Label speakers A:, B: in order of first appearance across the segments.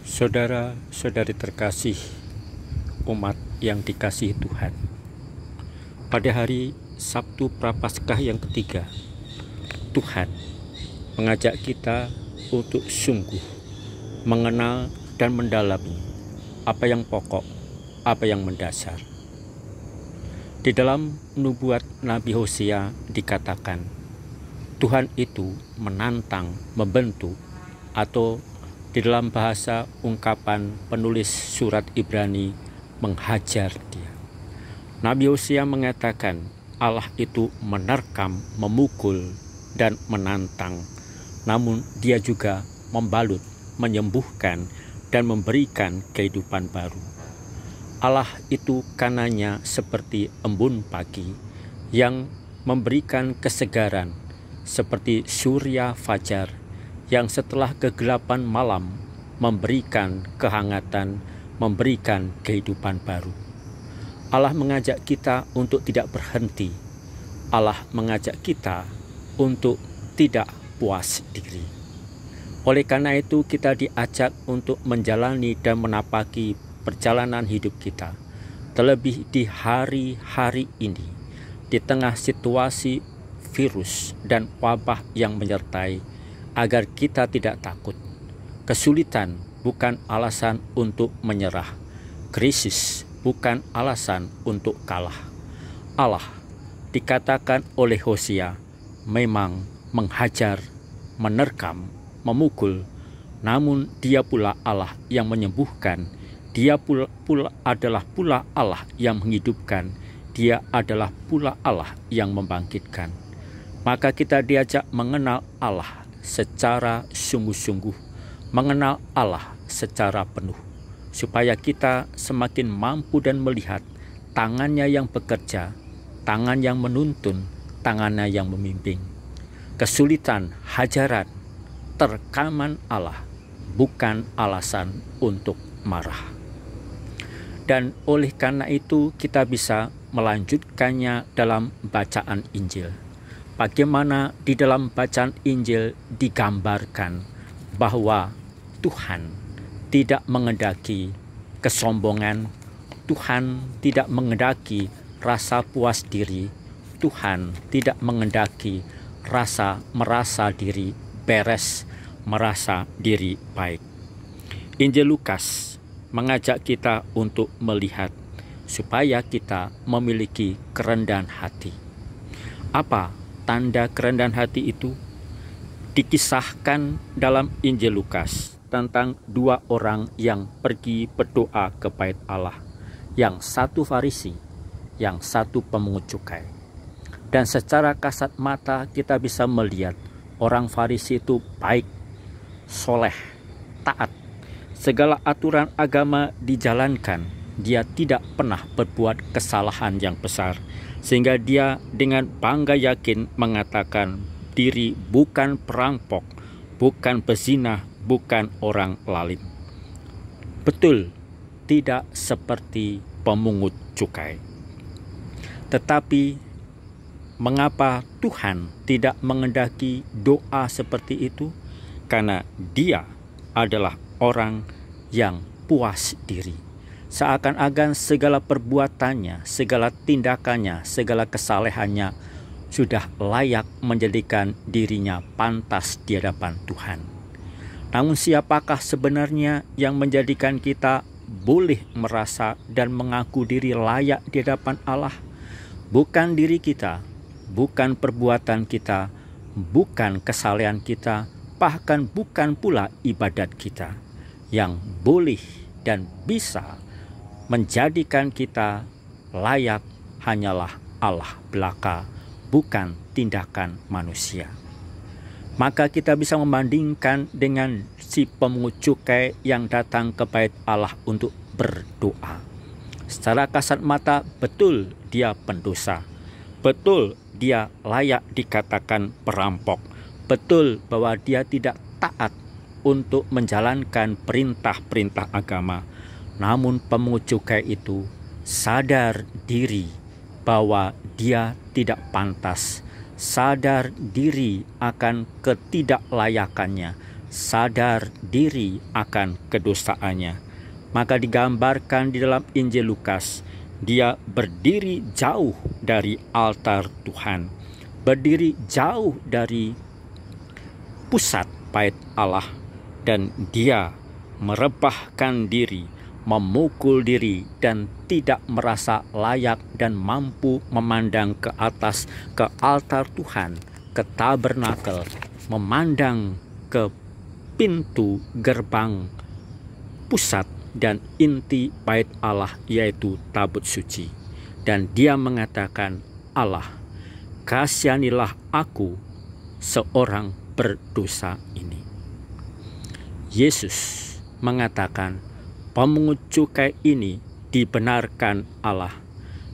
A: Saudara-saudari terkasih, umat yang dikasihi Tuhan, pada hari Sabtu Prapaskah yang ketiga, Tuhan mengajak kita untuk sungguh mengenal dan mendalami apa yang pokok, apa yang mendasar. Di dalam nubuat Nabi Hosea dikatakan, Tuhan itu menantang, membentuk, atau di dalam bahasa ungkapan penulis surat Ibrani, menghajar dia. Nabi Hosea mengatakan Allah itu menerkam, memukul, dan menantang. Namun dia juga membalut, menyembuhkan, dan memberikan kehidupan baru. Allah itu kanannya seperti embun pagi yang memberikan kesegaran, seperti surya fajar yang setelah kegelapan malam memberikan kehangatan, memberikan kehidupan baru. Allah mengajak kita untuk tidak berhenti. Allah mengajak kita untuk tidak puas diri. Oleh karena itu kita diajak untuk menjalani dan menapaki perjalanan hidup kita, terlebih di hari-hari ini, di tengah situasi virus dan wabah yang menyertai, agar kita tidak takut. Kesulitan bukan alasan untuk menyerah. Krisis bukan alasan untuk kalah. Allah dikatakan oleh Hosea memang mengajar, menerkam, memukul, namun dia pula Allah yang menyembuhkan. Dia pula adalah pula Allah yang menghidupkan. Dia adalah pula Allah yang membangkitkan. Maka kita diajak mengenal Allah secara sungguh-sungguh, mengenal Allah secara penuh, supaya kita semakin mampu dan melihat tangannya yang bekerja, tangan yang menuntun, tangannya yang membimbing. Kesulitan, hajaran, terkaman Allah bukan alasan untuk marah. Dan oleh karena itu kita bisa melanjutkannya dalam bacaan Injil. Bagaimana di dalam bacaan Injil digambarkan bahwa Tuhan tidak mengendaki kesombongan, Tuhan tidak mengendaki rasa puas diri, Tuhan tidak mengendaki rasa merasa diri beres, merasa diri baik. Injil Lukas mengajak kita untuk melihat supaya kita memiliki kerendahan hati. Apa tanda kerendahan hati itu? Dikisahkan dalam Injil Lukas tentang dua orang yang pergi berdoa ke bait Allah, yang satu Farisi, yang satu pemungut cukai. Dan secara kasat mata kita bisa melihat orang Farisi itu baik, soleh, taat. Segala aturan agama dijalankan. Dia tidak pernah berbuat kesalahan yang besar, sehingga dia dengan bangga yakin mengatakan diri bukan perampok, bukan pezina, bukan orang lalim. Betul, tidak seperti pemungut cukai. Tetapi mengapa Tuhan tidak mengendaki doa seperti itu? Karena dia adalah orang yang puas diri. Seakan-akan segala perbuatannya, segala tindakannya, segala kesalehannya sudah layak menjadikan dirinya pantas di hadapan Tuhan. Namun siapakah sebenarnya yang menjadikan kita boleh merasa dan mengaku diri layak di hadapan Allah? Bukan diri kita, bukan perbuatan kita, bukan kesalehan kita, bahkan bukan pula ibadat kita. Yang boleh dan bisa menjadikan kita layak hanyalah Allah belaka, bukan tindakan manusia. Maka kita bisa membandingkan dengan si pemungut cukai yang datang ke bait Allah untuk berdoa. Secara kasat mata betul dia pendosa, betul dia layak dikatakan perampok, betul bahwa dia tidak taat untuk menjalankan perintah-perintah agama. Namun pemungut cukai itu sadar diri bahwa dia tidak pantas, sadar diri akan ketidaklayakannya, sadar diri akan kedosaannya. Maka digambarkan di dalam Injil Lukas, dia berdiri jauh dari altar Tuhan, berdiri jauh dari pusat bait Allah, dan dia merebahkan diri, memukul diri, dan tidak merasa layak dan mampu memandang ke atas, ke altar Tuhan, ke tabernakel, memandang ke pintu gerbang pusat dan inti bait Allah, yaitu tabut suci. Dan dia mengatakan, Allah, kasihanilah aku seorang berdosa ini. Yesus mengatakan, pemungut cukai ini dibenarkan Allah,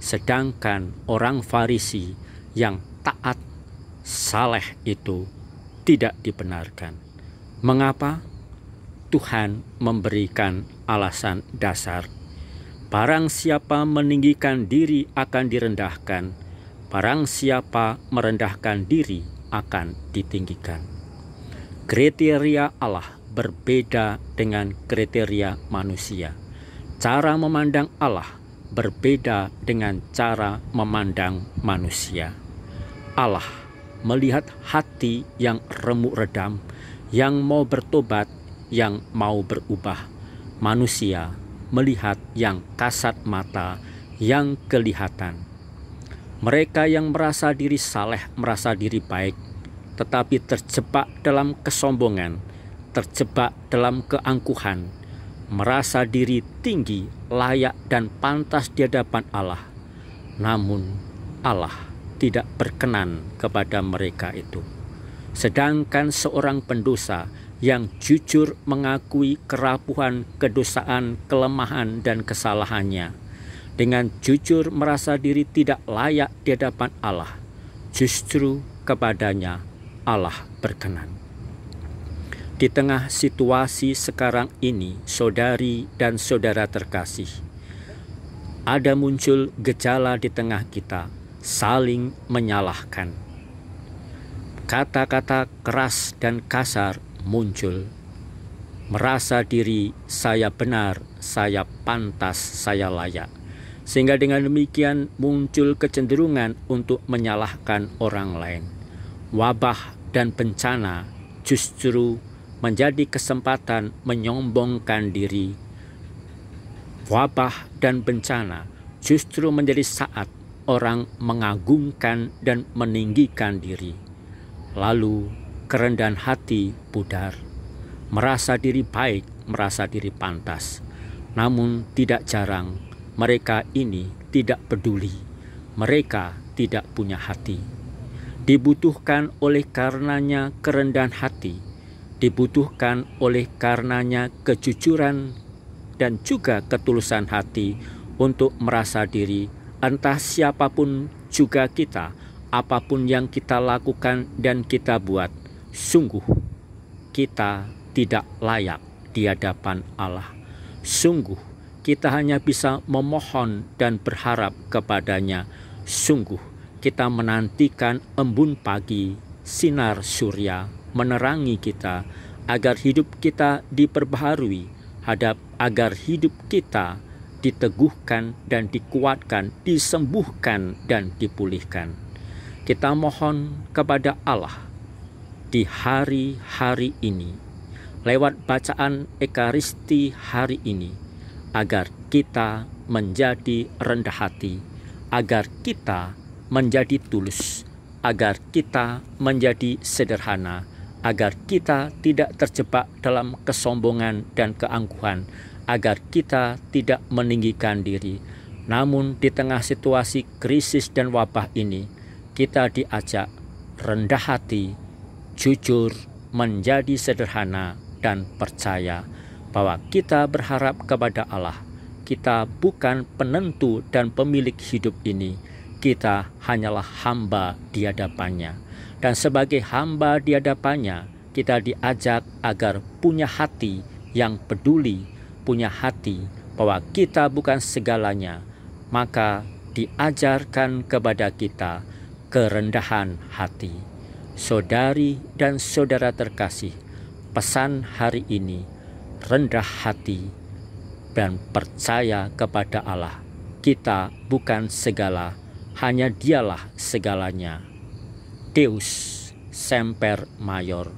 A: sedangkan orang Farisi yang taat saleh itu tidak dibenarkan. Mengapa? Tuhan memberikan alasan dasar. Barang siapa meninggikan diri akan direndahkan, barang siapa merendahkan diri akan ditinggikan. Kriteria Allah berbeda dengan kriteria manusia. Cara memandang Allah berbeda dengan cara memandang manusia. Allah melihat hati yang remuk redam, yang mau bertobat, yang mau berubah. Manusia melihat yang kasat mata, yang kelihatan. Mereka yang merasa diri saleh, merasa diri baik, tetapi terjebak dalam kesombongan, terjebak dalam keangkuhan, merasa diri tinggi, layak dan pantas di hadapan Allah. Namun Allah tidak berkenan kepada mereka itu. Sedangkan seorang pendosa yang jujur mengakui kerapuhan, kedosaan, kelemahan, dan kesalahannya, dengan jujur merasa diri tidak layak di hadapan Allah, justru kepadanya Allah berkenan. Di tengah situasi sekarang ini, saudari dan saudara terkasih, ada muncul gejala di tengah kita, saling menyalahkan. Kata-kata keras dan kasar muncul. Merasa diri saya benar, saya pantas, saya layak. Sehingga dengan demikian muncul kecenderungan untuk menyalahkan orang lain. Wabah dan bencana justru menjadi kesempatan menyombongkan diri. Wabah dan bencana justru menjadi saat orang mengagungkan dan meninggikan diri. Lalu kerendahan hati pudar, merasa diri baik, merasa diri pantas. Namun tidak jarang mereka ini tidak peduli, mereka tidak punya hati. Dibutuhkan oleh karenanya kerendahan hati, dibutuhkan oleh karenanya kejujuran dan juga ketulusan hati untuk merasa diri, entah siapapun juga kita, apapun yang kita lakukan dan kita buat, sungguh kita tidak layak di hadapan Allah. Sungguh kita hanya bisa memohon dan berharap kepadanya. Sungguh kita menantikan embun pagi, sinar surya menerangi kita, agar hidup kita diperbaharui, agar hidup kita diteguhkan dan dikuatkan, disembuhkan dan dipulihkan. Kita mohon kepada Allah di hari-hari ini, lewat bacaan Ekaristi hari ini, agar kita menjadi rendah hati, agar kita menjadi tulus, agar kita menjadi sederhana, agar kita tidak terjebak dalam kesombongan dan keangkuhan, agar kita tidak meninggikan diri. Namun di tengah situasi krisis dan wabah ini, kita diajak rendah hati, jujur, menjadi sederhana, dan percaya bahwa kita berharap kepada Allah. Kita bukan penentu dan pemilik hidup ini. Kita hanyalah hamba di hadapannya. Dan sebagai hamba di hadapannya, kita diajak agar punya hati yang peduli, punya hati bahwa kita bukan segalanya. Maka diajarkan kepada kita kerendahan hati. Saudari dan saudara terkasih, pesan hari ini, rendah hati dan percaya kepada Allah. Kita bukan segala, hanya Dialah segalanya. Deus semper mayor,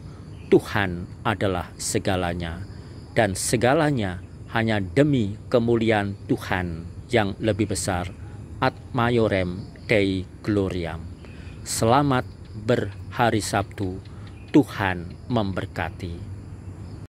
A: Tuhan adalah segalanya, dan segalanya hanya demi kemuliaan Tuhan yang lebih besar. Ad maiorem Dei gloriam. Selamat berhari Sabtu. Tuhan memberkati.